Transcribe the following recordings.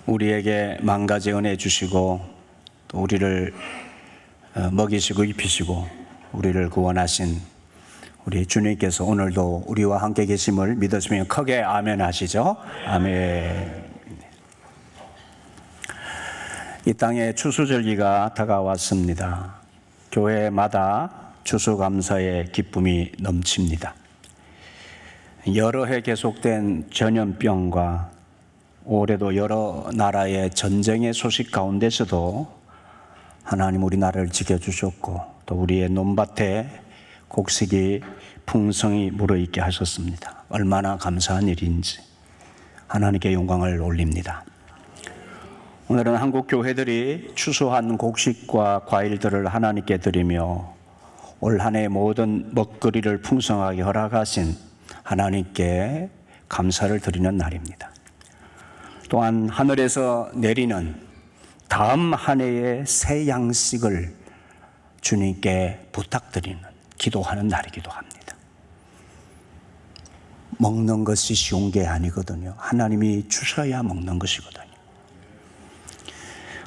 우리에게 만 가지 은혜 주시고 또 우리를 먹이시고 입히시고 우리를 구원하신 우리 주님께서 오늘도 우리와 함께 계심을 믿으시면 크게 아멘 하시죠. 아멘. 이 땅에 추수절기가 다가왔습니다. 교회마다 추수감사의 기쁨이 넘칩니다. 여러 해 계속된 전염병과 올해도 여러 나라의 전쟁의 소식 가운데서도 하나님 우리나라를 지켜주셨고 또 우리의 논밭에 곡식이 풍성히 물어있게 하셨습니다. 얼마나 감사한 일인지 하나님께 영광을 올립니다. 오늘은 한국 교회들이 추수한 곡식과 과일들을 하나님께 드리며 올 한 해 모든 먹거리를 풍성하게 허락하신 하나님께 감사를 드리는 날입니다. 또한 하늘에서 내리는 다음 한 해의 새 양식을 주님께 부탁드리는 기도하는 날이기도 합니다. 먹는 것이 쉬운 게 아니거든요. 하나님이 주셔야 먹는 것이거든요.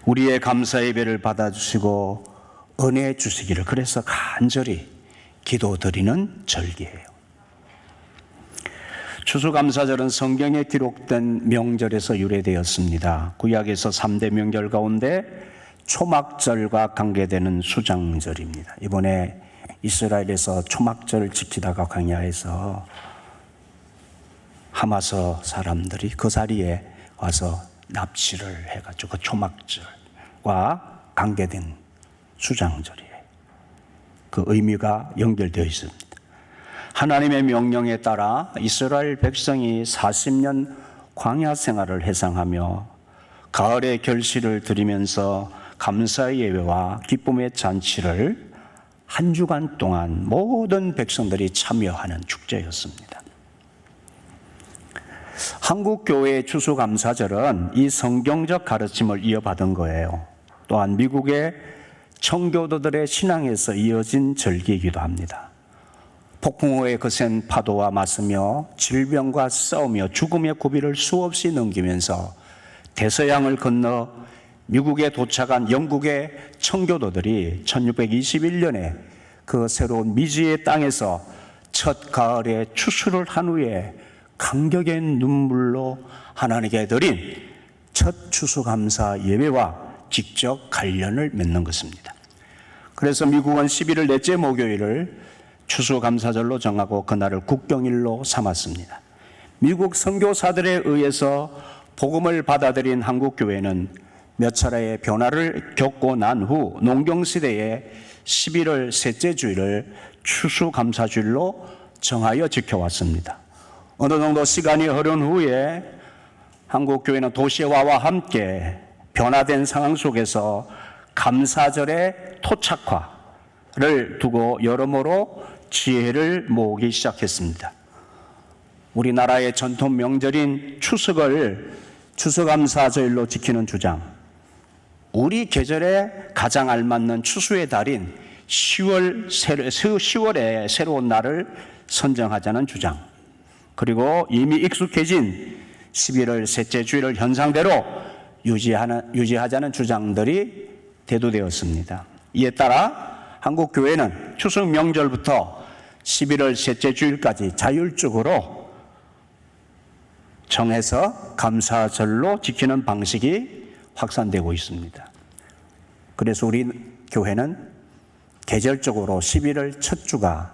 우리의 감사 예배를 받아주시고 은혜 주시기를 그래서 간절히 기도드리는 절기예요. 추수감사절은 성경에 기록된 명절에서 유래되었습니다. 구약에서 3대 명절 가운데 초막절과 관계되는 수장절입니다. 이번에 이스라엘에서 초막절을 지키다가 광야에서 하마서 사람들이 그 자리에 와서 납치를 해가지고 그 초막절과 관계된 수장절이에요. 그 의미가 연결되어 있습니다. 하나님의 명령에 따라 이스라엘 백성이 40년 광야 생활을 해상하며 가을의 결실을 드리면서 감사의 예배와 기쁨의 잔치를 한 주간 동안 모든 백성들이 참여하는 축제였습니다. 한국 교회의 추수감사절은 이 성경적 가르침을 이어받은 거예요. 또한 미국의 청교도들의 신앙에서 이어진 절기이기도 합니다. 폭풍우의 거센 파도와 맞서며 질병과 싸우며 죽음의 고비를 수없이 넘기면서 대서양을 건너 미국에 도착한 영국의 청교도들이 1621년에 그 새로운 미지의 땅에서 첫 가을에 추수를 한 후에 감격의 눈물로 하나님께 드린 첫 추수감사 예배와 직접 관련을 맺는 것입니다. 그래서 미국은 11월 넷째 목요일을 추수감사절로 정하고 그날을 국경일로 삼았습니다. 미국 선교사들에 의해서 복음을 받아들인 한국교회는 몇 차례의 변화를 겪고 난 후 농경시대에 11월 셋째 주일을 추수감사주일로 정하여 지켜왔습니다. 어느 정도 시간이 흐른 후에 한국교회는 도시화와 함께 변화된 상황 속에서 감사절의 토착화를 두고 여러모로 지혜를 모으기 시작했습니다. 우리나라의 전통 명절인 추석을 추수감사절로 지키는 주장, 우리 계절에 가장 알맞는 추수의 달인 10월의 새로운 날을 선정하자는 주장, 그리고 이미 익숙해진 11월 셋째 주일을 현상대로 유지하자는 주장들이 대두되었습니다. 이에 따라 한국교회는 추석 명절부터 11월 셋째 주일까지 자율적으로 정해서 감사절로 지키는 방식이 확산되고 있습니다. 그래서 우리 교회는 계절적으로 11월 첫 주가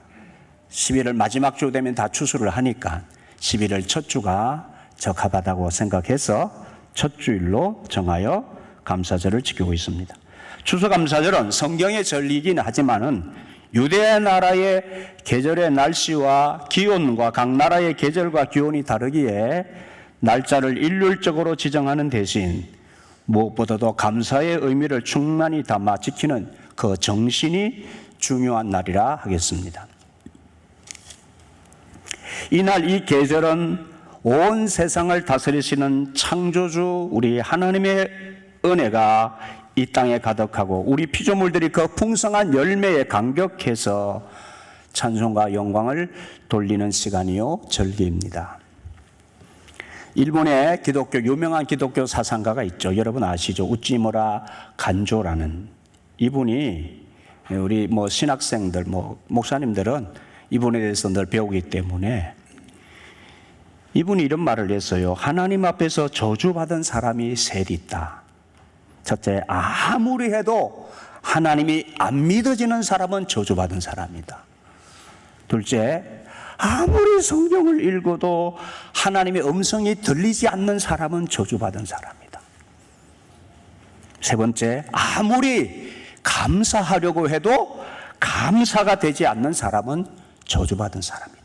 11월 마지막 주 되면 다 추수를 하니까 11월 첫 주가 적합하다고 생각해서 첫 주일로 정하여 감사절을 지키고 있습니다. 추수감사절은 성경의 절기이긴 하지만은 유대 나라의 계절의 날씨와 기온과 각 나라의 계절과 기온이 다르기에 날짜를 일률적으로 지정하는 대신 무엇보다도 감사의 의미를 충만히 담아 지키는 그 정신이 중요한 날이라 하겠습니다. 이날 이 계절은 온 세상을 다스리시는 창조주 우리 하나님의 은혜가 이 땅에 가득하고 우리 피조물들이 그 풍성한 열매에 감격해서 찬송과 영광을 돌리는 시간이요 절기입니다. 일본의 유명한 기독교 사상가가 있죠. 여러분 아시죠? 우찌무라 간조라는 이분이 우리 신학생들, 목사님들은 이분에 대해서 늘 배우기 때문에 이분이 이런 말을 했어요. 하나님 앞에서 저주받은 사람이 셋 있다. 첫째, 아무리 해도 하나님이 안 믿어지는 사람은 저주받은 사람이다. 둘째, 아무리 성경을 읽어도 하나님의 음성이 들리지 않는 사람은 저주받은 사람이다. 세 번째, 아무리 감사하려고 해도 감사가 되지 않는 사람은 저주받은 사람이다.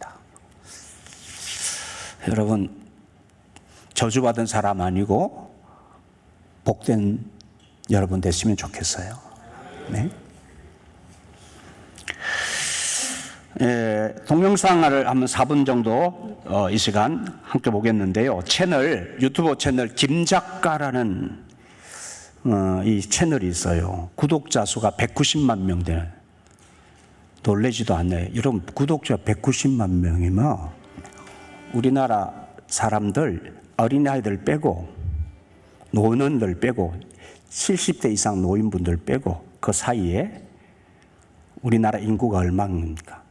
여러분, 저주받은 사람 아니고 복된 여러분 됐으면 좋겠어요. 네. 동영상을 한번 4분 정도 이 시간 함께 보겠는데요. 유튜브 채널 김작가라는 이 채널이 있어요. 구독자 수가 190만 명 되는. 놀라지도 않네요. 여러분, 구독자 190만 명이면 우리나라 사람들, 어린아이들 빼고 노인들 빼고 70대 이상 노인분들 빼고 그 사이에 우리나라 인구가 얼마입니까?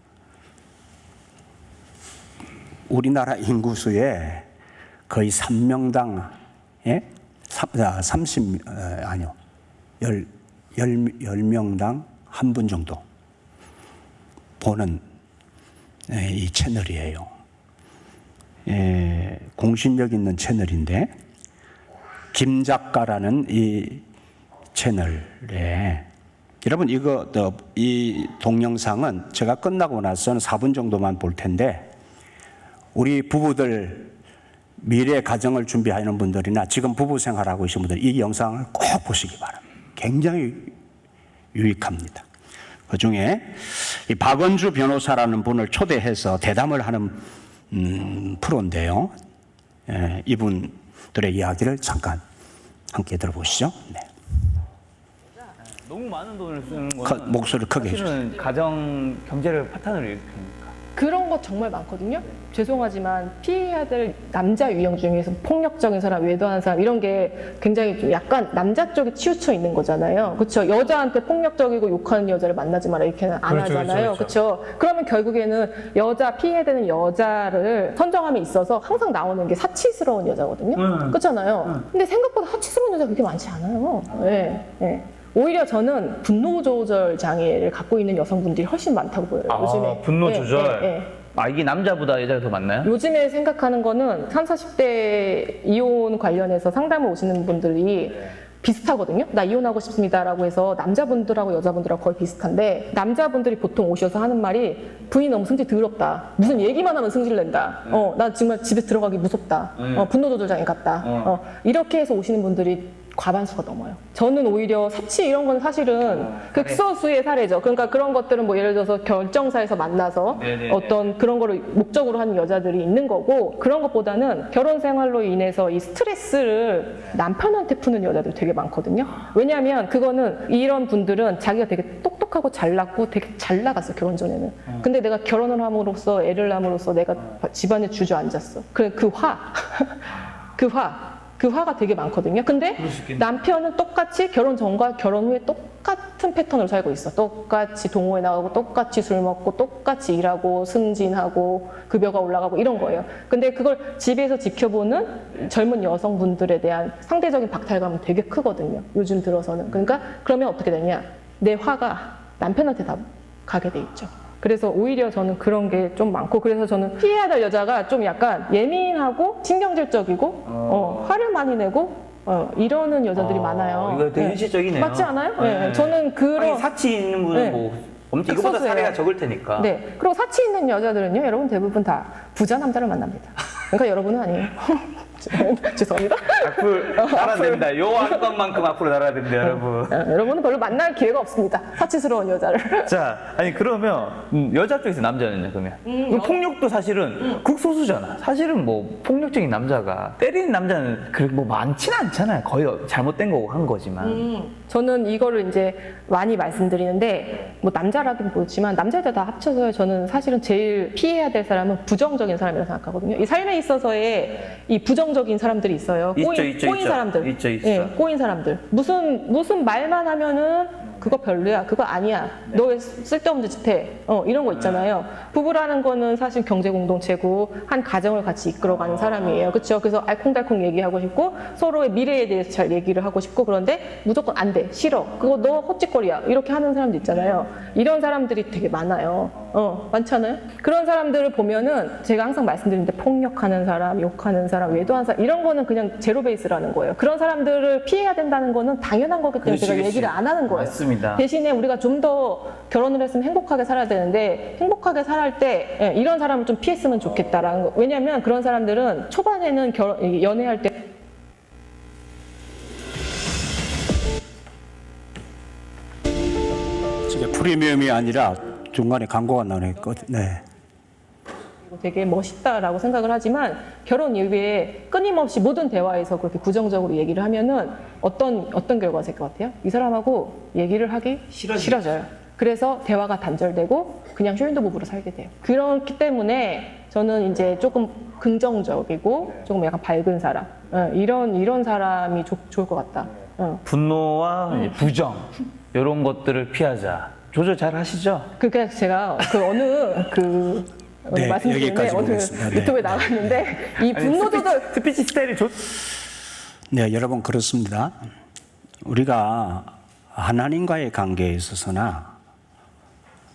우리나라 인구수의 거의 3명당 10명당 한 분 정도 보는 이 채널이에요. 공신력 있는 채널인데 김작가라는 이 채널에 여러분 이 동영상은 제가 끝나고 나서는 4분 정도만 볼 텐데 우리 부부들 미래 가정을 준비하는 분들이나 지금 부부 생활하고 계신 분들 이 영상을 꼭 보시기 바랍니다. 굉장히 유익합니다. 그 중에 이 박은주 변호사라는 분을 초대해서 대담을 하는 프로인데요. 이분들의 이야기를 잠깐 함께 들어보시죠. 네. 너무 많은 돈을 쓰는 거는 목소리를 크게 사실은 가정 경제를 파탄을 일으킵니까? 그런 거 정말 많거든요. 죄송하지만 피해야 될 남자 유형 중에서 폭력적인 사람, 외도하는 사람 이런 게 굉장히 좀 약간 남자 쪽에 치우쳐 있는 거잖아요. 그렇죠? 여자한테 폭력적이고 욕하는 여자를 만나지 마라 이렇게는 안 하잖아요. 그렇죠? 그러면 결국에는 여자 피해야 되는 여자를 선정함에 있어서 항상 나오는 게 사치스러운 여자거든요. 그렇잖아요. 근데 생각보다 사치스러운 여자가 그렇게 많지 않아요. 네, 네. 오히려 저는 분노 조절 장애를 갖고 있는 여성분들이 훨씬 많다고 보여요. 요즘에. 분노 조절. 네. 이게 남자보다 여자가 더 많나요? 요즘에 생각하는 거는 30, 40대 이혼 관련해서 상담을 오시는 분들이 비슷하거든요. 나 이혼하고 싶습니다라고 해서 남자분들하고 여자분들하고 거의 비슷한데 남자분들이 보통 오셔서 하는 말이 부인이 너무 성질 더럽다. 무슨 얘기만 하면 성질 낸다. 나 정말 집에 들어가기 무섭다. 분노 조절 장애 같다. 이렇게 해서 오시는 분들이 과반수가 넘어요. 저는 오히려 사치 이런 건 사실은 극소수의 사례죠. 그러니까 그런 것들은 뭐 예를 들어서 결정사에서 만나서 어떤 그런 거를 목적으로 하는 여자들이 있는 거고 그런 것보다는 결혼 생활로 인해서 이 스트레스를 남편한테 푸는 여자들 되게 많거든요. 왜냐하면 그거는 이런 분들은 자기가 되게 똑똑하고 잘났고 되게 잘 나갔어 결혼 전에는. 근데 내가 결혼을 함으로써 애를 낳음으로써 내가 집안에 주저앉았어. 그 화가 되게 많거든요. 근데 남편은 똑같이 결혼 전과 결혼 후에 똑같은 패턴으로 살고 있어. 똑같이 동호회 나가고 똑같이 술 먹고 똑같이 일하고 승진하고 급여가 올라가고 이런 거예요. 근데 그걸 집에서 지켜보는 젊은 여성분들에 대한 상대적인 박탈감은 되게 크거든요. 요즘 들어서는. 그러니까 그러면 어떻게 되냐. 내 화가 남편한테 다 가게 돼 있죠. 그래서 오히려 저는 그런 게 좀 많고 그래서 저는 피해야 될 여자가 좀 약간 예민하고 신경질적이고 화를 많이 내고 이러는 여자들이 많아요. 이거 되게 현실적이네요. 맞지 않아요? 네. 저는 그런 사치 있는 분은 뭐 엄청 이거보다 사례가 적을 테니까. 네. 그리고 사치 있는 여자들은요, 여러분 대부분 다 부자 남자를 만납니다. 그러니까 여러분은 아니에요. 죄송합니다. 앞으로 날아야 됩니다. 요 안건만큼 앞으로 날아야 됩니다, 여러분. 여러분은 별로 만날 기회가 없습니다. 사치스러운 여자를. 자, 그러면 여자 쪽에서 남자는요, 그러면? 폭력도 사실은 극소수잖아. 사실은 뭐 폭력적인 남자가 때리는 남자는 뭐 많지는 않잖아요. 거의 잘못된 거 한 거지만. 저는 이거를 이제 많이 말씀드리는데 뭐 남자라긴 보지만 남자 여자 다 합쳐서 저는 사실은 제일 피해야 될 사람은 부정적인 사람이라고 생각하거든요. 이 삶에 있어서의 이 부정적인 사람들이 있어요. 있죠, 꼬인, 있죠, 꼬인 있죠. 사람들. 있죠, 있어. 예, 꼬인 사람들. 무슨 말만 하면은 그거 별로야. 그거 아니야. 너 왜 쓸데없는 짓 해. 이런 거 있잖아요. 부부라는 거는 사실 경제 공동체고 한 가정을 같이 이끌어가는 사람이에요. 그렇죠? 그래서 알콩달콩 얘기하고 싶고 서로의 미래에 대해서 잘 얘기를 하고 싶고 그런데 무조건 안 돼. 싫어. 그거 너 헛짓거리야. 이렇게 하는 사람도 있잖아요. 이런 사람들이 되게 많아요. 많잖아요. 그런 사람들을 보면은 제가 항상 말씀드리는데 폭력하는 사람, 욕하는 사람, 외도하는 사람 이런 거는 그냥 제로 베이스라는 거예요. 그런 사람들을 피해야 된다는 거는 당연한 거기 때문에 제가 그렇지. 얘기를 안 하는 거예요. 맞습니다. 대신에 우리가 좀 더 결혼을 했으면 행복하게 살아야 되는데 행복하게 살할 때 이런 사람을 좀 피했으면 좋겠다라는 거. 왜냐하면 그런 사람들은 초반에는 연애할 때 이게 프리미엄이 아니라 중간에 광고가 나오거든요. 네. 되게 멋있다라고 생각을 하지만 결혼 이후에 끊임없이 모든 대화에서 그렇게 부정적으로 얘기를 하면은 어떤 결과가 될 것 같아요? 이 사람하고 얘기를 하기 싫어져요. 그래서 대화가 단절되고 그냥 쇼윈도 부부로 살게 돼요. 그렇기 때문에 저는 이제 조금 긍정적이고 조금 약간 밝은 사람 이런 사람이 좋을 것 같다. 분노와 부정 이런 것들을 피하자. 조절 잘 하시죠? 그러니까 제가 네, 말씀드렸는데 여기까지 어느 보겠습니다. 네. 유튜브에 나갔는데 이 분노 조절 스피치 스타일이 네, 여러분 그렇습니다. 우리가 하나님과의 관계에 있어서나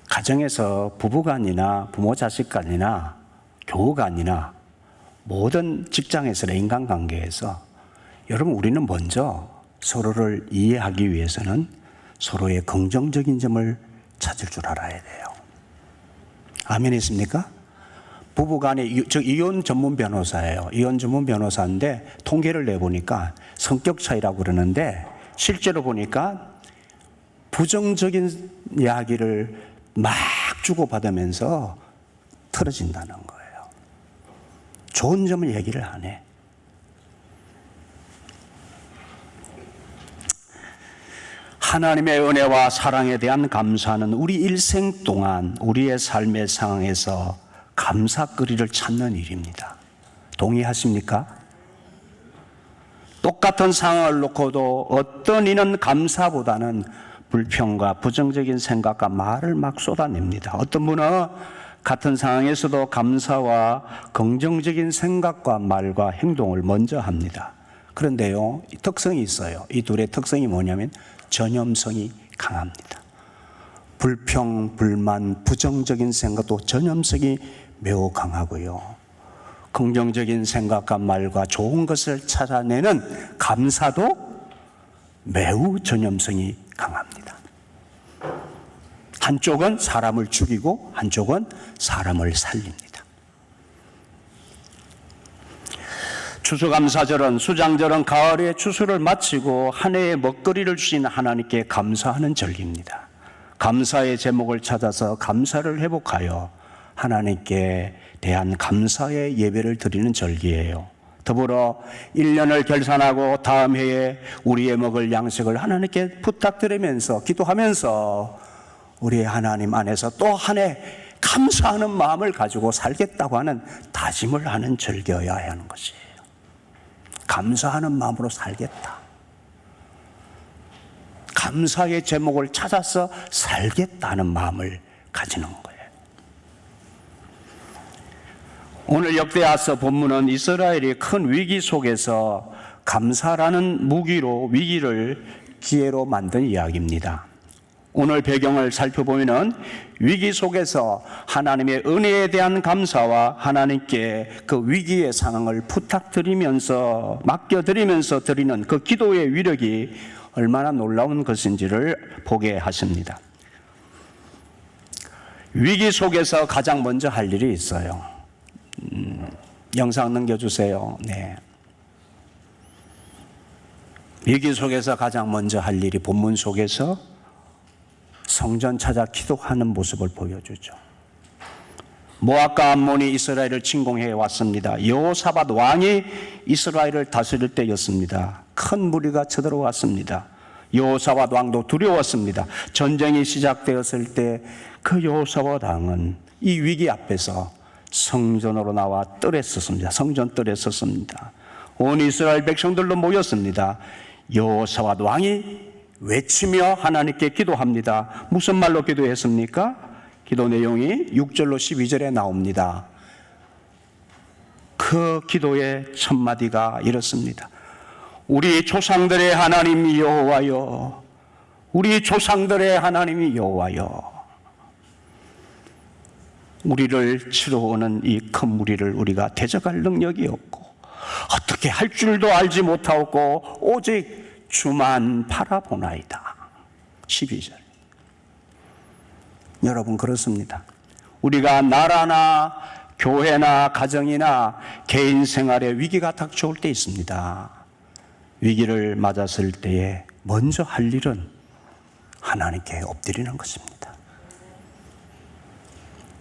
가정에서 부부간이나 부모 자식간이나 교우간이나 모든 직장에서나 인간관계에서 여러분 우리는 먼저 서로를 이해하기 위해서는 서로의 긍정적인 점을 찾을 줄 알아야 돼요. 아멘이십니까? 부부간에 저 이혼 전문 변호사예요. 이혼 전문 변호사인데 통계를 내보니까 성격 차이라고 그러는데 실제로 보니까 부정적인 이야기를 막 주고받으면서 틀어진다는 거예요. 좋은 점을 얘기를 안 해. 하나님의 은혜와 사랑에 대한 감사는 우리 일생 동안 우리의 삶의 상황에서 감사거리를 찾는 일입니다. 동의하십니까? 똑같은 상황을 놓고도 어떤 이는 감사보다는 불평과 부정적인 생각과 말을 막 쏟아냅니다. 어떤 분은 같은 상황에서도 감사와 긍정적인 생각과 말과 행동을 먼저 합니다. 그런데요, 특성이 있어요. 이 둘의 특성이 뭐냐면 전염성이 강합니다. 불평, 불만, 부정적인 생각도 전염성이 매우 강하고요. 긍정적인 생각과 말과 좋은 것을 찾아내는 감사도 매우 전염성이 강합니다. 한쪽은 사람을 죽이고 한쪽은 사람을 살립니다. 추수감사절은 수장절은 가을에 추수를 마치고 한 해의 먹거리를 주신 하나님께 감사하는 절기입니다. 감사의 제목을 찾아서 감사를 회복하여 하나님께 대한 감사의 예배를 드리는 절기예요. 더불어 1년을 결산하고 다음 해에 우리의 먹을 양식을 하나님께 부탁드리면서 기도하면서 우리 하나님 안에서 또 한 해 감사하는 마음을 가지고 살겠다고 하는 다짐을 하는 절기여야 하는 것이에요. 감사하는 마음으로 살겠다. 감사의 제목을 찾아서 살겠다는 마음을 가지는 거예요. 오늘 역대하서 본문은 이스라엘이 큰 위기 속에서 감사라는 무기로 위기를 기회로 만든 이야기입니다. 오늘 배경을 살펴보면 위기 속에서 하나님의 은혜에 대한 감사와 하나님께 그 위기의 상황을 부탁드리면서 맡겨드리면서 드리는 그 기도의 위력이 얼마나 놀라운 것인지를 보게 하십니다. 위기 속에서 가장 먼저 할 일이 있어요. 영상 넘겨주세요. 네. 위기 속에서 가장 먼저 할 일이 본문 속에서 성전 찾아 기도하는 모습을 보여주죠. 모압과 암몬이 이스라엘을 침공해 왔습니다. 여호사밧 왕이 이스라엘을 다스릴 때였습니다. 큰 무리가 쳐들어왔습니다. 여호사밧 왕도 두려웠습니다. 전쟁이 시작되었을 때 그 여호사밧 왕은 이 위기 앞에서 성전으로 나와 뜰에 섰습니다. 성전 뜰에 섰습니다. 온 이스라엘 백성들로 모였습니다. 여호사밧 왕이 외치며 하나님께 기도합니다. 무슨 말로 기도했습니까? 기도 내용이 6절로 12절에 나옵니다. 그 기도의 첫 마디가 이렇습니다. 우리 조상들의 하나님 여호와여, 우리 조상들의 하나님이 여호와여, 우리를 치러오는 이 큰 무리를 우리가 대적할 능력이 없고 어떻게 할 줄도 알지 못하고 오직 주만 바라보나이다. 12절. 여러분, 그렇습니다. 우리가 나라나 교회나 가정이나 개인 생활에 위기가 닥쳐올 때 있습니다. 위기를 맞았을 때에 먼저 할 일은 하나님께 엎드리는 것입니다.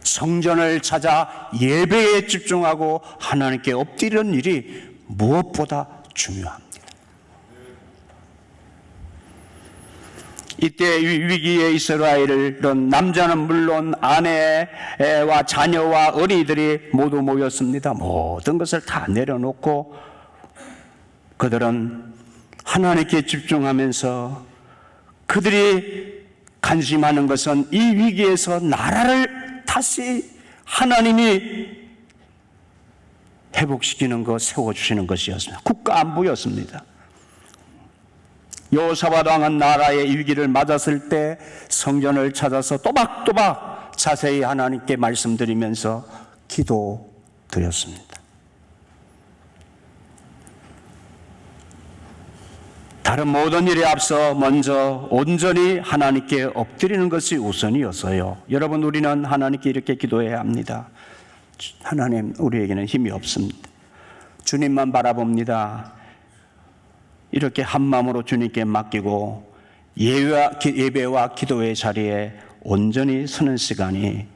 성전을 찾아 예배에 집중하고 하나님께 엎드리는 일이 무엇보다 중요합니다. 이때 위기의 이스라엘은 남자는 물론 아내와 자녀와 어린이들이 모두 모였습니다. 모든 것을 다 내려놓고 그들은 하나님께 집중하면서 그들이 관심하는 것은 이 위기에서 나라를 다시 하나님이 회복시키는 것, 세워주시는 것이었습니다. 국가 안보였습니다. 여호사밧 왕은 나라의 위기를 맞았을 때 성전을 찾아서 또박또박 자세히 하나님께 말씀드리면서 기도드렸습니다. 다른 모든 일에 앞서 먼저 온전히 하나님께 엎드리는 것이 우선이었어요. 여러분, 우리는 하나님께 이렇게 기도해야 합니다. 하나님, 우리에게는 힘이 없습니다. 주님만 바라봅니다. 이렇게 한 마음으로 주님께 맡기고 예배와 기도의 자리에 온전히 서는 시간이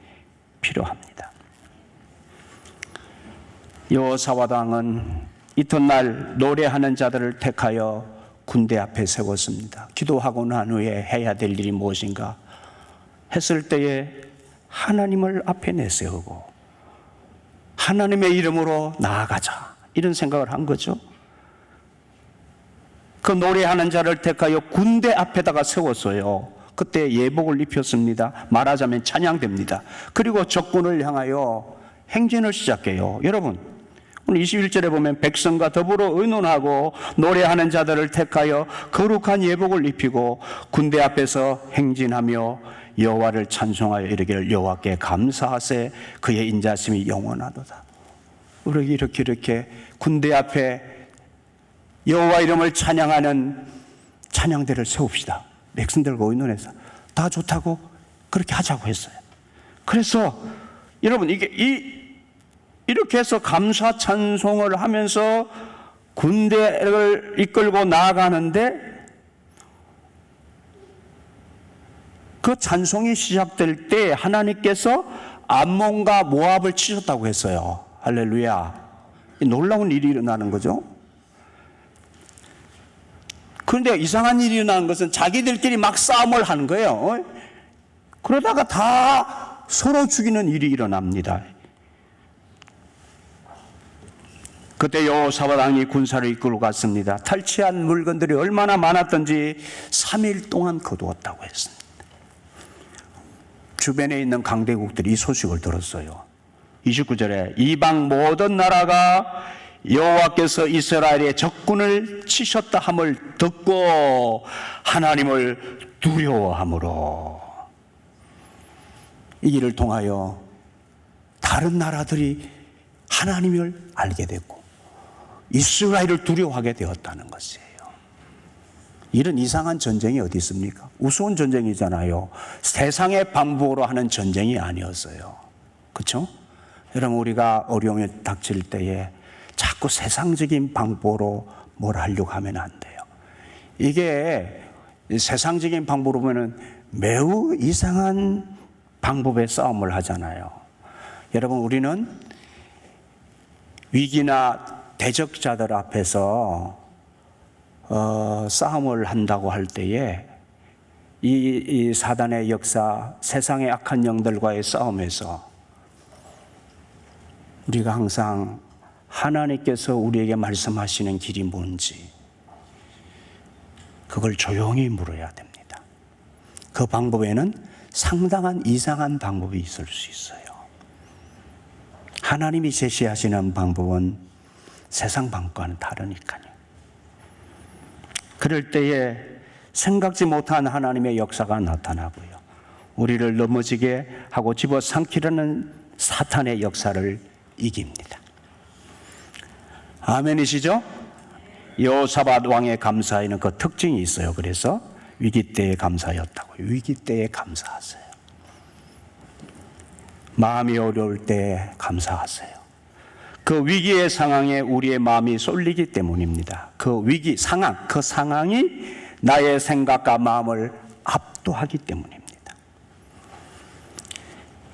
필요합니다. 여호사밧 왕은 이튿날 노래하는 자들을 택하여 군대 앞에 세웠습니다. 기도하고 난 후에 해야 될 일이 무엇인가 했을 때에 하나님을 앞에 내세우고 하나님의 이름으로 나아가자, 이런 생각을 한 거죠. 그 노래하는 자를 택하여 군대 앞에다가 세웠어요. 그때 예복을 입혔습니다. 말하자면 찬양됩니다. 그리고 적군을 향하여 행진을 시작해요. 여러분, 오늘 21절에 보면 백성과 더불어 의논하고 노래하는 자들을 택하여 거룩한 예복을 입히고 군대 앞에서 행진하며 여호와를 찬송하여 이르기를 여호와께 감사하세 그의 인자심이 영원하도다. 우리 이렇게 군대 앞에 여호와 이름을 찬양하는 찬양대를 세웁시다. 백성들과 의논해서 다 좋다고 그렇게 하자고 했어요. 그래서 여러분, 이렇게 해서 감사 찬송을 하면서 군대를 이끌고 나아가는데 그 찬송이 시작될 때 하나님께서 암몬과 모압을 치셨다고 했어요. 할렐루야. 놀라운 일이 일어나는 거죠. 그런데 이상한 일이 일어나는 것은 자기들끼리 막 싸움을 하는 거예요. 그러다가 다 서로 죽이는 일이 일어납니다. 그때 여호사밧 왕이 군사를 이끌고 갔습니다. 탈취한 물건들이 얼마나 많았던지 3일 동안 거두었다고 했습니다. 주변에 있는 강대국들이 이 소식을 들었어요. 29절에 이방 모든 나라가 여호와께서 이스라엘의 적군을 치셨다 함을 듣고 하나님을 두려워함으로 이 일을 통하여 다른 나라들이 하나님을 알게 됐고 이스라엘을 두려워하게 되었다는 것이에요. 이런 이상한 전쟁이 어디 있습니까? 우스운 전쟁이잖아요. 세상의 방법으로 하는 전쟁이 아니었어요. 그렇죠? 여러분, 우리가 어려움이 닥칠 때에 자꾸 세상적인 방법으로 뭘 하려고 하면 안 돼요. 이게 세상적인 방법으로 보면 매우 이상한 방법의 싸움을 하잖아요. 여러분, 우리는 위기나 대적자들 앞에서 싸움을 한다고 할 때에 이 사단의 역사, 세상의 악한 영들과의 싸움에서 우리가 항상 하나님께서 우리에게 말씀하시는 길이 뭔지 그걸 조용히 물어야 됩니다. 그 방법에는 상당한 이상한 방법이 있을 수 있어요. 하나님이 제시하시는 방법은 세상 방법과는 다르니까요. 그럴 때에 생각지 못한 하나님의 역사가 나타나고요. 우리를 넘어지게 하고 집어삼키려는 사탄의 역사를 이깁니다. 아멘이시죠? 여호사밧 왕의 감사에는 그 특징이 있어요. 그래서 위기 때의 감사였다고. 위기 때에 감사하세요. 마음이 어려울 때 감사하세요. 그 위기의 상황에 우리의 마음이 쏠리기 때문입니다. 그 위기 상황, 그 상황이 나의 생각과 마음을 압도하기 때문입니다.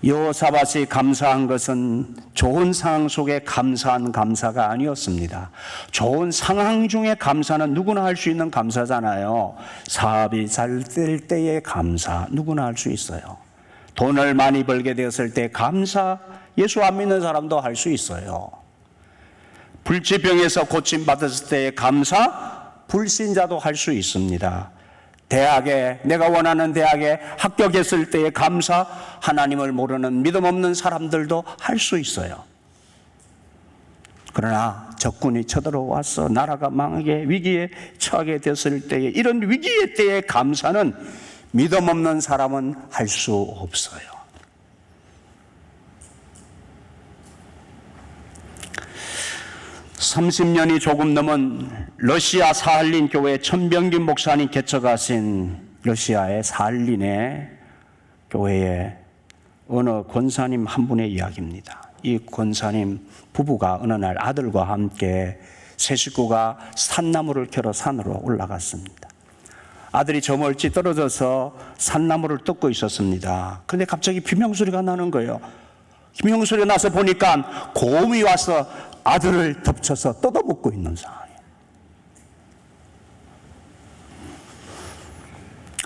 여호사밧이 감사한 것은 좋은 상황 속에 감사한 감사가 아니었습니다. 좋은 상황 중에 감사는 누구나 할 수 있는 감사잖아요. 사업이 잘 될 때의 감사 누구나 할 수 있어요. 돈을 많이 벌게 되었을 때 감사, 예수 안 믿는 사람도 할 수 있어요. 불치병에서 고침받았을 때의 감사, 불신자도 할 수 있습니다. 대학에, 내가 원하는 대학에 합격했을 때의 감사, 하나님을 모르는 믿음 없는 사람들도 할 수 있어요. 그러나 적군이 쳐들어와서 나라가 망하게 위기에 처하게 됐을 때에, 이런 위기의 때의 감사는 믿음 없는 사람은 할 수 없어요. (30년이) 조금 넘은 러시아 사할린 교회 천병균 목사님 개척하신 러시아의 사할린의 교회에 어느 권사님 한 분의 이야기입니다. 이 권사님 부부가 어느 날 아들과 함께 세 식구가 산나무를 캐러 산으로 올라갔습니다. 아들이 저 멀리 떨어져서 산나무를 뜯고 있었습니다. 그런데 갑자기 비명소리가 나는 거예요. 비명소리가 나서 보니까 곰이 와서 아들을 덮쳐서 뜯어먹고 있는 상황이에요.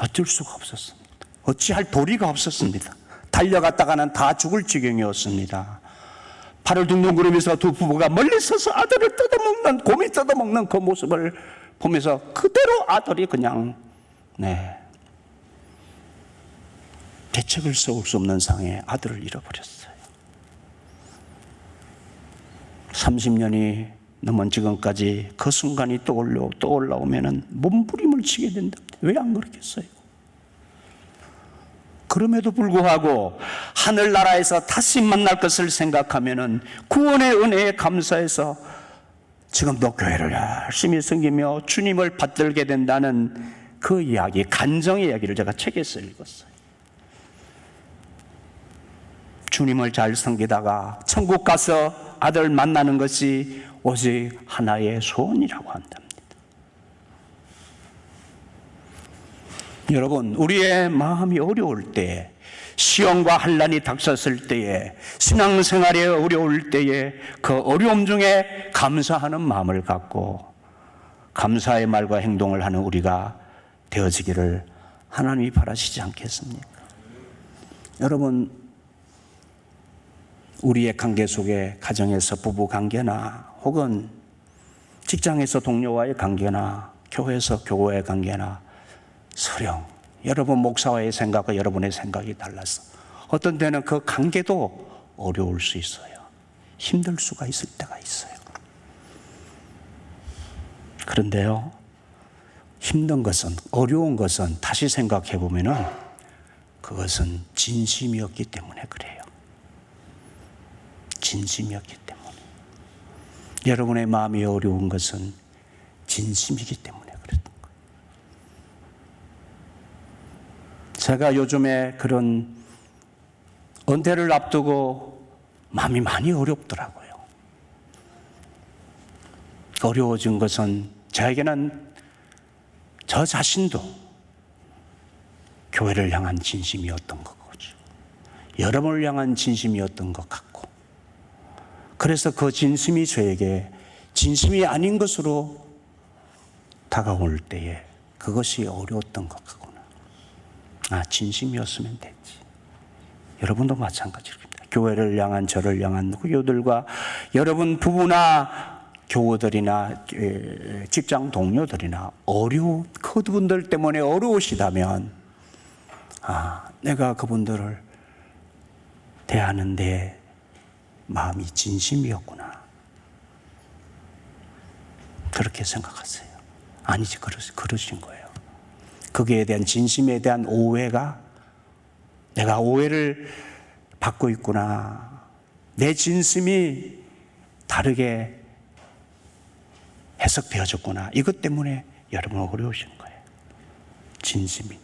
어쩔 수가 없었습니다. 어찌할 도리가 없었습니다. 달려갔다가는 다 죽을 지경이었습니다. 팔을 둥둥 구르면서 두 부부가 멀리 서서 아들을 뜯어먹는, 곰이 뜯어먹는 그 모습을 보면서 그대로 아들이 그냥 대책을 세울 수 없는 상황에 아들을 잃어버렸어요. 30년이 넘은 지금까지 그 순간이 떠올라오면 몸부림을 치게 된다. 왜 안 그렇겠어요? 그럼에도 불구하고 하늘나라에서 다시 만날 것을 생각하면 구원의 은혜에 감사해서 지금도 교회를 열심히 섬기며 주님을 받들게 된다는 그 이야기, 간정의 이야기를 제가 책에서 읽었어요. 주님을 잘 섬기다가 천국 가서 아들 만나는 것이 오직 하나의 소원이라고 한답니다. 여러분, 우리의 마음이 어려울 때, 시험과 환난이 닥쳤을 때에, 신앙생활이 어려울 때에 그 어려움 중에 감사하는 마음을 갖고 감사의 말과 행동을 하는 우리가 되어지기를 하나님이 바라시지 않겠습니까? 여러분, 우리의 관계 속에 가정에서 부부 관계나 혹은 직장에서 동료와의 관계나 교회에서 교우의 관계나 서령 여러분 목사와의 생각과 여러분의 생각이 달라서 어떤 때는 그 관계도 어려울 수 있어요. 힘들 수가 있을 때가 있어요. 그런데요, 힘든 것은, 어려운 것은 다시 생각해 보면은 그것은 진심이었기 때문에 그래요. 진심이었기 때문에. 여러분의 마음이 어려운 것은 진심이기 때문에 그랬던 거예요. 제가 요즘에 그런 은퇴를 앞두고 마음이 많이 어렵더라고요. 어려워진 것은 저에게는 저 자신도 교회를 향한 진심이었던 거죠. 여러분을 향한 진심이었던 것 같고, 그래서 그 진심이 저에게 진심이 아닌 것으로 다가올 때에 그것이 어려웠던 것 같구나. 아, 진심이었으면 됐지. 여러분도 마찬가지입니다. 교회를 향한 저를 향한 교우들과 여러분 부부나 교우들이나 직장 동료들이나 그분들 때문에 어려우시다면 내가 그분들을 대하는데 마음이 진심이었구나. 그렇게 생각하세요. 아니지, 그러신 거예요. 거기에 대한 진심에 대한 오해가 내가 오해를 받고 있구나. 내 진심이 다르게 해석되어졌구나. 이것 때문에 여러분 어려우신 거예요. 진심이.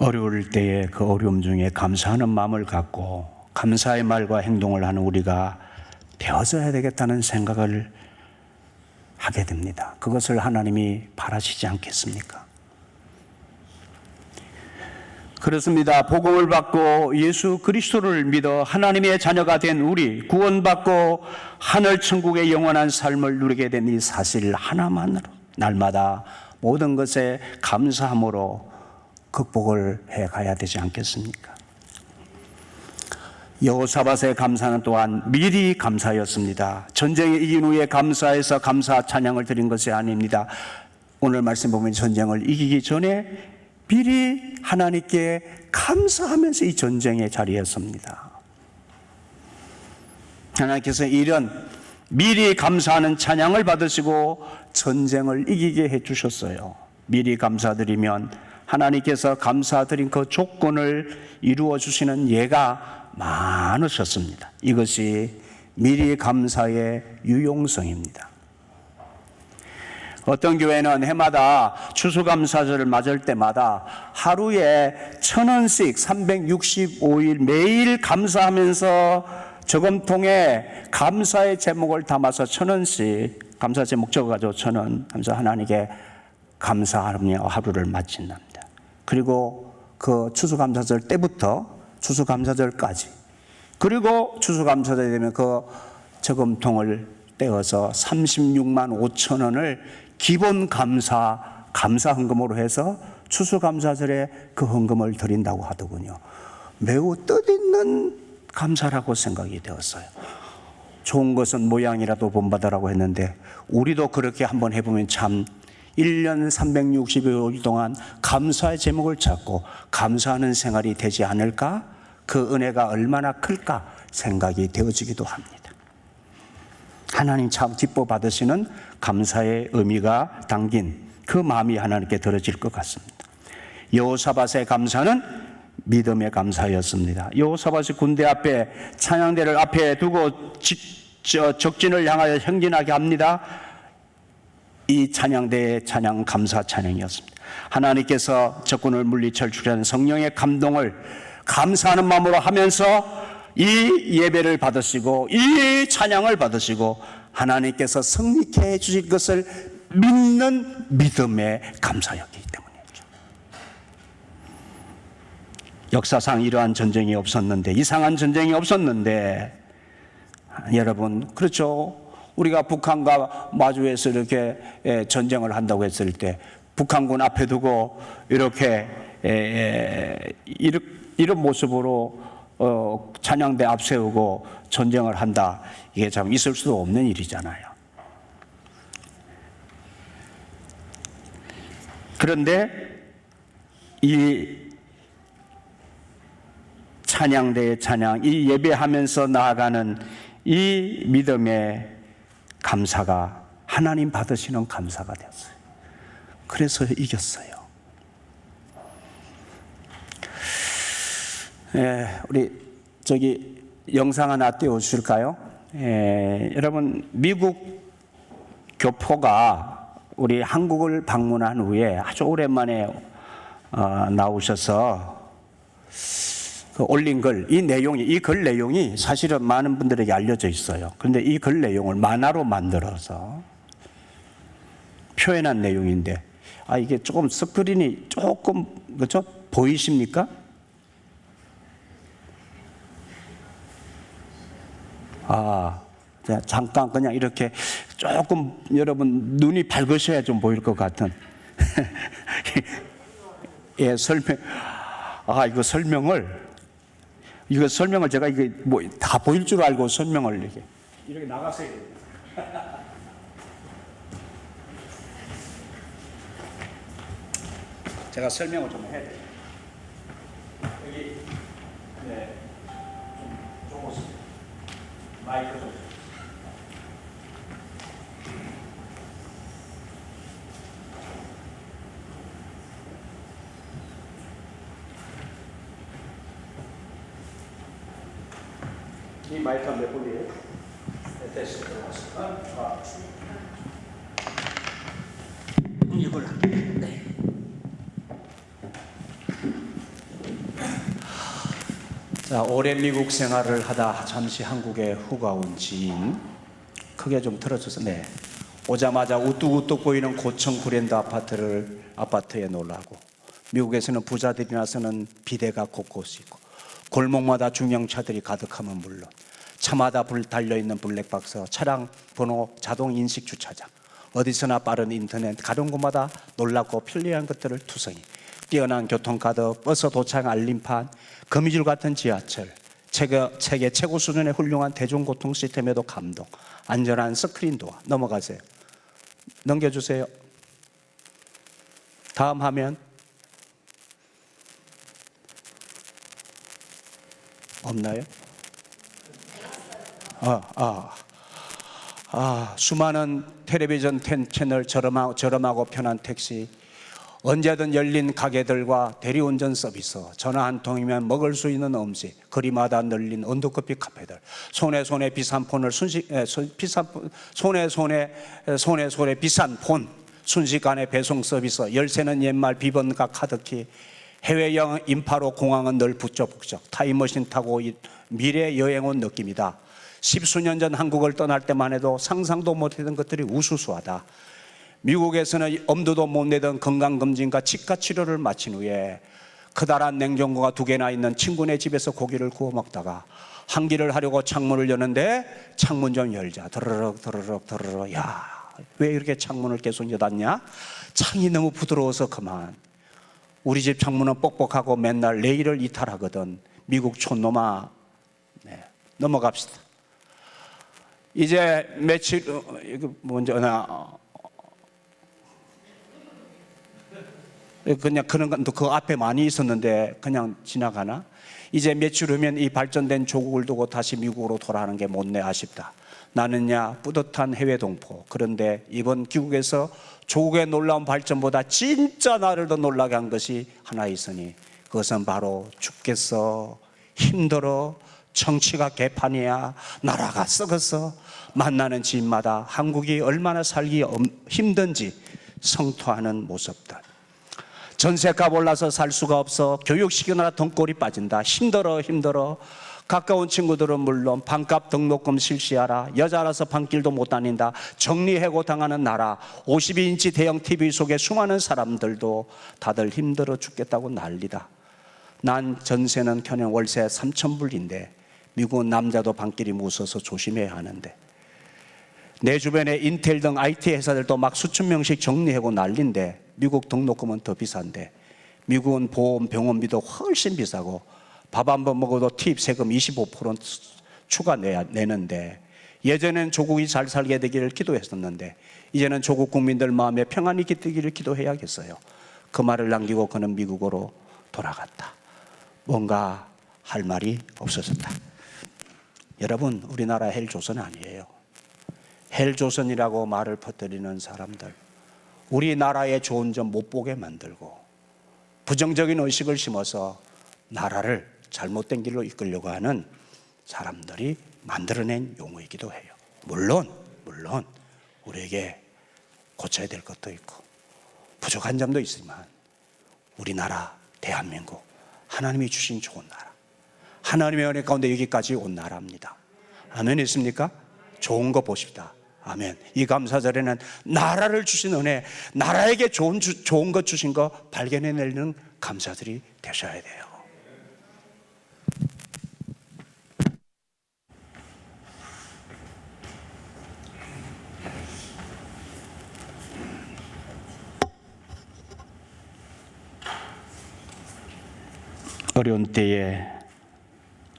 어려울 때에 그 어려움 중에 감사하는 마음을 갖고 감사의 말과 행동을 하는 우리가 되어져야 되겠다는 생각을 하게 됩니다. 그것을 하나님이 바라시지 않겠습니까? 그렇습니다. 복음을 받고 예수 그리스도를 믿어 하나님의 자녀가 된 우리, 구원받고 하늘 천국의 영원한 삶을 누리게 된 이 사실 하나만으로 날마다 모든 것에 감사함으로 극복을 해 가야 되지 않겠습니까? 여호사밧의 감사는 또한 미리 감사였습니다. 전쟁에 이긴 후에 감사해서 감사 찬양을 드린 것이 아닙니다. 오늘 말씀 보면 전쟁을 이기기 전에 미리 하나님께 감사하면서 이 전쟁의 자리였습니다. 하나님께서 이런 미리 감사하는 찬양을 받으시고 전쟁을 이기게 해주셨어요. 미리 감사드리면 하나님께서 감사드린 그 조건을 이루어 주시는 예가 많으셨습니다. 이것이 미리 감사의 유용성입니다. 어떤 교회는 해마다 추수감사절을 맞을 때마다 하루에 1,000원씩 365일 매일 감사하면서 저금통에 감사의 제목을 담아서 1,000원씩 감사 제목 적어가지고 1,000원 감사 하나님께 감사하며 하루를 마친답니다. 그리고 그 추수감사절 때부터 추수감사절까지 그리고 추수감사절이 되면 그 저금통을 떼어서 36만 5천 원을 기본 감사 헌금으로 해서 추수감사절에 그 헌금을 드린다고 하더군요. 매우 뜻있는 감사라고 생각이 되었어요. 좋은 것은 모양이라도 본받으라고 했는데 우리도 그렇게 한번 해보면 참 1년 365일 동안 감사의 제목을 찾고 감사하는 생활이 되지 않을까? 그 은혜가 얼마나 클까 생각이 되어지기도 합니다. 하나님 참 기뻐 받으시는 감사의 의미가 담긴 그 마음이 하나님께 들어질 것 같습니다. 여호사밧의 감사는 믿음의 감사였습니다. 여호사밧이 군대 앞에 찬양대를 앞에 두고 적진을 향하여 행진하게 합니다. 이 찬양대의 찬양 감사 찬양이었습니다. 하나님께서 적군을 물리쳐 주려는 성령의 감동을 감사하는 마음으로 하면서 이 예배를 받으시고 이 찬양을 받으시고 하나님께서 승리케 해 주실 것을 믿는 믿음의 감사였기 때문이죠. 역사상 이러한 전쟁이 없었는데, 이상한 전쟁이 없었는데, 여러분, 그렇죠. 우리가 북한과 마주해서 이렇게 전쟁을 한다고 했을 때 북한군 앞에 두고 이렇게 이런 모습으로 찬양대 앞세우고 전쟁을 한다. 이게 참 있을 수도 없는 일이잖아요. 그런데 이 찬양대의 찬양, 이 예배하면서 나아가는 이 믿음의 감사가 하나님 받으시는 감사가 되었어요. 그래서 이겼어요. 우리 저기 영상 하나 띄워주실까요? 여러분, 미국 교포가 우리 한국을 방문한 후에 아주 오랜만에 나오셔서 올린 글, 이 글 내용이 사실은 많은 분들에게 알려져 있어요. 그런데 이 글 내용을 만화로 만들어서 표현한 내용인데 이게 조금 스크린이 조금 그렇죠? 보이십니까? 자, 잠깐 그냥 이렇게 조금 여러분 눈이 밝으셔야 좀 보일 것 같은. 예, 이거 설명을 제가 이게 뭐 다 보일 줄 알고 설명을 이렇게 나가세요. 제가 설명을 좀 해야 돼요. 여기 네, 좀 보세요. 마이크 좀. 이 마이크가 몇 분이에요? 네, 됐어요. 들어갔어요. 이걸 네. 자, 오래 미국 생활을 하다 잠시 한국에 휴가 온 지인, 크게 좀 틀어줘서, 네. 오자마자 우뚝우뚝 보이는 고층 브랜드 아파트에 놀라고, 미국에서는 부자들이나 쓰는 비대가 곳곳이 있고, 골목마다 중형차들이 가득하면 물론 차마다 달려있는 블랙박스, 차량 번호 자동 인식 주차장, 어디서나 빠른 인터넷, 가는 곳마다 놀랍고 편리한 것들을 투성이, 뛰어난 교통카드, 버스 도착 알림판, 거미줄 같은 지하철, 세계 최고 수준의 훌륭한 대중교통 시스템에도 감동, 안전한 스크린 도어. 넘어가세요. 넘겨주세요. 다음 화면. 없나요? 수많은 텔레비전 채널, 저렴하고 편한 택시, 언제든 열린 가게들과 대리운전 서비스, 전화 한 통이면 먹을 수 있는 음식, 거리마다 널린 언더커피 카페들, 손에 비싼 폰을 비싼 폰, 순식간에 배송 서비스, 열쇠는 옛말 비번과 카드키, 해외여행 인파로 공항은 늘 북적북적, 타임머신 타고 미래 여행 온 느낌이다. 10수년 전 한국을 떠날 때만 해도 상상도 못했던 것들이 우수수하다. 미국에서는 엄두도 못 내던 건강검진과 치과치료를 마친 후에 커다란 냉장고가 2개나 있는 친구네 집에서 고기를 구워 먹다가 환기를 하려고 창문을 여는데 창문 좀 열자. 더러럭. 야, 왜 이렇게 창문을 계속 여닫냐? 창이 너무 부드러워서 그만. 우리 집 창문은 뻑뻑하고 맨날 레일을 이탈하거든. 미국 촌놈아. 네, 넘어갑시다. 이제 며칠 그냥 그런 건 그 앞에 많이 있었는데 그냥 지나가나? 이제 며칠 후면 이 발전된 조국을 두고 다시 미국으로 돌아가는 게 못내 아쉽다. 나는야 뿌듯한 해외 동포. 그런데 이번 귀국에서 조국의 놀라운 발전보다 진짜 나를 더 놀라게 한 것이 하나 있으니 그것은 바로 죽겠어, 힘들어, 정치가 개판이야, 나라가 썩었어, 만나는 집마다 한국이 얼마나 살기 힘든지 성토하는 모습들. 전세값 올라서 살 수가 없어, 교육시키느라 돈골이 빠진다, 힘들어. 가까운 친구들은 물론 반값 등록금 실시하라, 여자라서 반길도 못 다닌다, 정리해고 당하는 나라, 52인치 대형 TV 속에 수많은 사람들도 다들 힘들어 죽겠다고 난리다. 난 전세는 그냥 월세 3,000불인데 미국은 남자도 반길이 무서워서 조심해야 하는데, 내 주변에 인텔 등 IT 회사들도 막 수천 명씩 정리하고 난리인데 미국 등록금은 더 비싼데, 미국은 보험 병원비도 훨씬 비싸고 밥 한 번 먹어도 팁 세금 25% 추가 내는데, 예전엔 조국이 잘 살게 되기를 기도했었는데 이제는 조국 국민들 마음에 평안이 깃들기를 기도해야겠어요. 그 말을 남기고 그는 미국으로 돌아갔다. 뭔가 할 말이 없어졌다. 여러분, 우리나라 헬조선 아니에요. 헬조선이라고 말을 퍼뜨리는 사람들, 우리나라의 좋은 점 못 보게 만들고 부정적인 의식을 심어서 나라를 잘못된 길로 이끌려고 하는 사람들이 만들어낸 용어이기도 해요. 물론 우리에게 고쳐야 될 것도 있고 부족한 점도 있지만 우리나라 대한민국, 하나님이 주신 좋은 나라, 하나님의 은혜 가운데 여기까지 온 나라입니다. 아멘. 있습니까? 좋은 거 보십시다. 아멘. 이 감사절에는 나라를 주신 은혜, 나라에게 좋은 것 주신 거 발견해내는 감사들이 되셔야 돼요. 어려운 때에,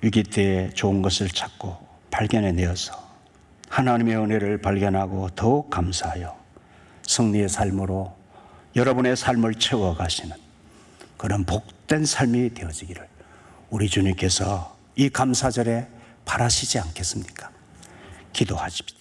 위기 때에 좋은 것을 찾고 발견해내어서 하나님의 은혜를 발견하고 더욱 감사하여 승리의 삶으로 여러분의 삶을 채워가시는 그런 복된 삶이 되어지기를 우리 주님께서 이 감사절에 바라시지 않겠습니까? 기도하십시오.